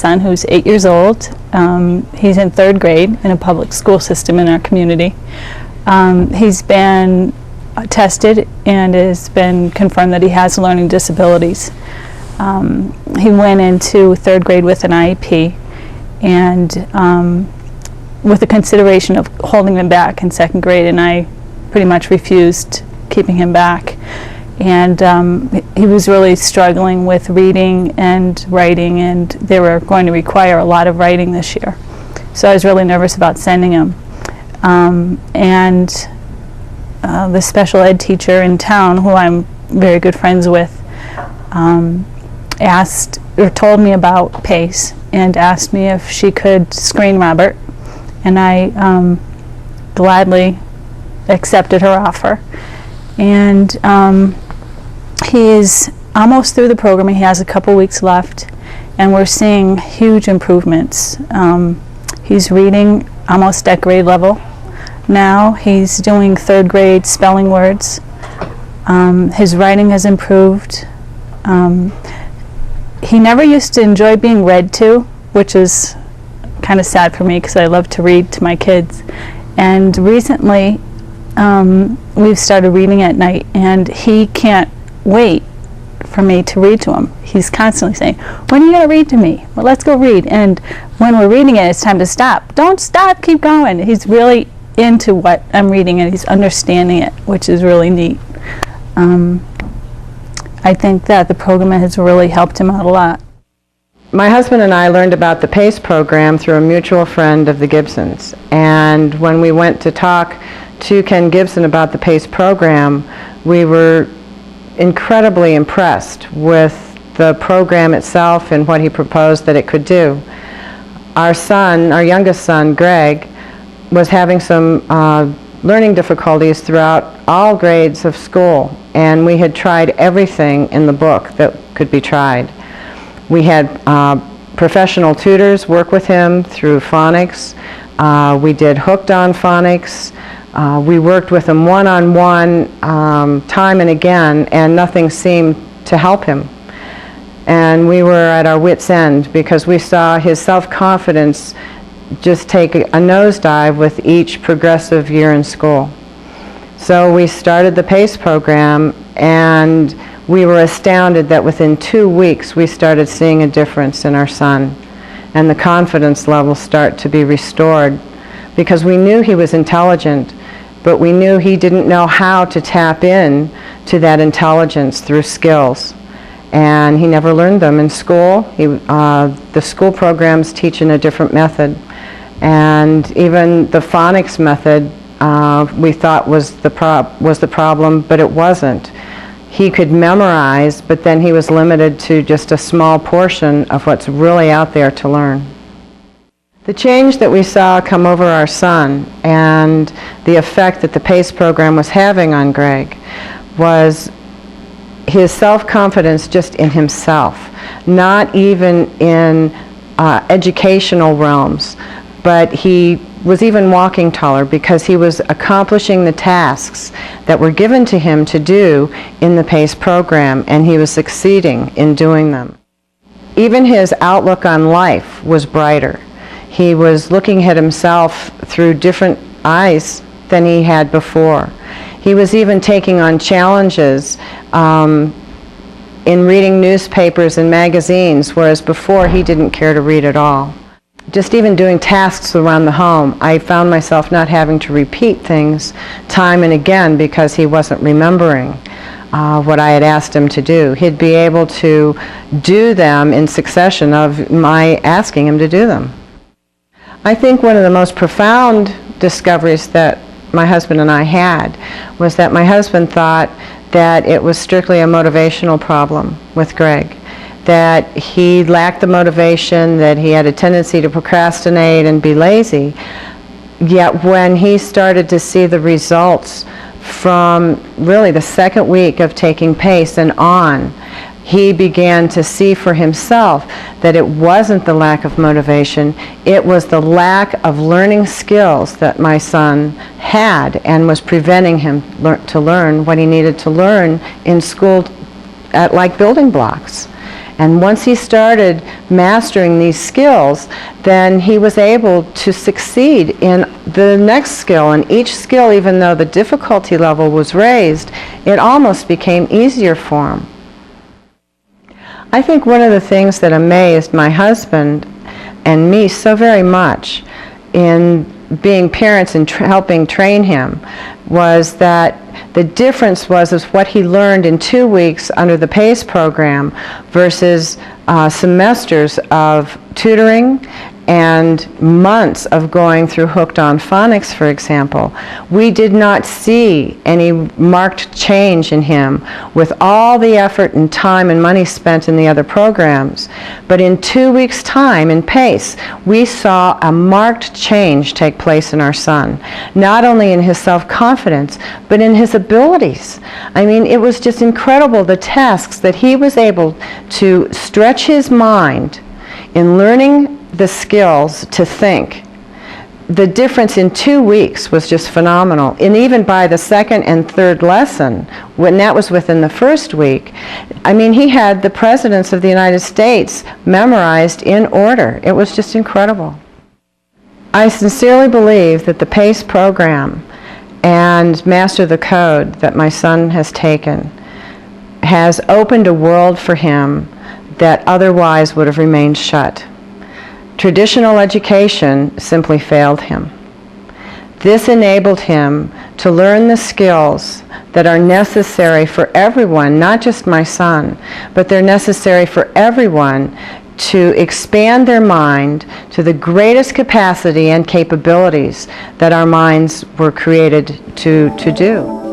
son who's 8 years old. He's in 3rd grade in a public school system in our community. He's been tested and has been confirmed that he has learning disabilities. He went into 3rd grade with an IEP, and with the consideration of holding him back in 2nd grade, and I pretty much refused keeping him back. And he was really struggling with reading and writing, and they were going to require a lot of writing this year. So I was really nervous about sending him. The special ed teacher in town, who I'm very good friends with, asked or told me about PACE and asked me if she could screen Robert, and I gladly accepted her offer. And he is almost through the program. He has a couple weeks left, and we're seeing huge improvements. He's reading almost at grade level now. He's doing 3rd grade spelling words. His writing has improved. He never used to enjoy being read to, which is kind of sad for me because I love to read to my kids. And recently we've started reading at night, and he can't wait for me to read to him. He's constantly saying, "When are you going to read to me? Well, let's go read." And when we're reading it, it's time to stop. "Don't stop, keep going." He's really into what I'm reading, and he's understanding it, which is really neat. I think that the program has really helped him out a lot. My husband and I learned about the PACE program through a mutual friend of the Gibsons, and when we went to talk to Ken Gibson about the PACE program, we were incredibly impressed with the program itself and what he proposed that it could do. Our son, our youngest son, Greg, was having some learning difficulties throughout all grades of school, and we had tried everything in the book that could be tried. We had professional tutors work with him through phonics. We did Hooked on Phonics. We worked with him one-on-one time and again, and nothing seemed to help him. And we were at our wits' end because we saw his self-confidence just take a nosedive with each progressive year in school. So we started the PACE program, and we were astounded that within 2 weeks we started seeing a difference in our son, and the confidence levels start to be restored, because we knew he was intelligent, but we knew he didn't know how to tap in to that intelligence through skills. And he never learned them in school. The school programs teach in a different method. And even the phonics method we thought was the problem, but it wasn't. He could memorize, but then he was limited to just a small portion of what's really out there to learn. The change that we saw come over our son and the effect that the PACE program was having on Greg was his self-confidence just in himself, not even in educational realms, but he was even walking taller because he was accomplishing the tasks that were given to him to do in the PACE program, and he was succeeding in doing them. Even his outlook on life was brighter. He was looking at himself through different eyes than he had before. He was even taking on challenges in reading newspapers and magazines, whereas before he didn't care to read at all. Just even doing tasks around the home, I found myself not having to repeat things time and again because he wasn't remembering what I had asked him to do. He'd be able to do them in succession of my asking him to do them. I think one of the most profound discoveries that my husband and I had was that my husband thought that it was strictly a motivational problem with Greg, that he lacked the motivation, that he had a tendency to procrastinate and be lazy. Yet when he started to see the results from really the 2nd week of taking PACE and on, he began to see for himself that it wasn't the lack of motivation, it was the lack of learning skills that my son had and was preventing him to learn what he needed to learn in school at like building blocks. And once he started mastering these skills, then he was able to succeed in the next skill. And each skill, even though the difficulty level was raised, it almost became easier for him. I think one of the things that amazed my husband and me so very much in being parents and helping train him was that the difference was what he learned in 2 weeks under the PACE program versus semesters of tutoring and months of going through Hooked on Phonics, for example. We did not see any marked change in him with all the effort and time and money spent in the other programs. But in 2 weeks' time in PACE, we saw a marked change take place in our son, not only in his self-confidence, but in his abilities. I mean, it was just incredible, the tasks that he was able to stretch his mind in learning the skills to think. The difference in 2 weeks was just phenomenal. And even by the second and third lesson, when that was within the first week, I mean, he had the presidents of the United States memorized in order. It was just incredible. I sincerely believe that the PACE program and Master the Code that my son has taken has opened a world for him that otherwise would have remained shut. Traditional education simply failed him. This enabled him to learn the skills that are necessary for everyone, not just my son, but they're necessary for everyone to expand their mind to the greatest capacity and capabilities that our minds were created to do.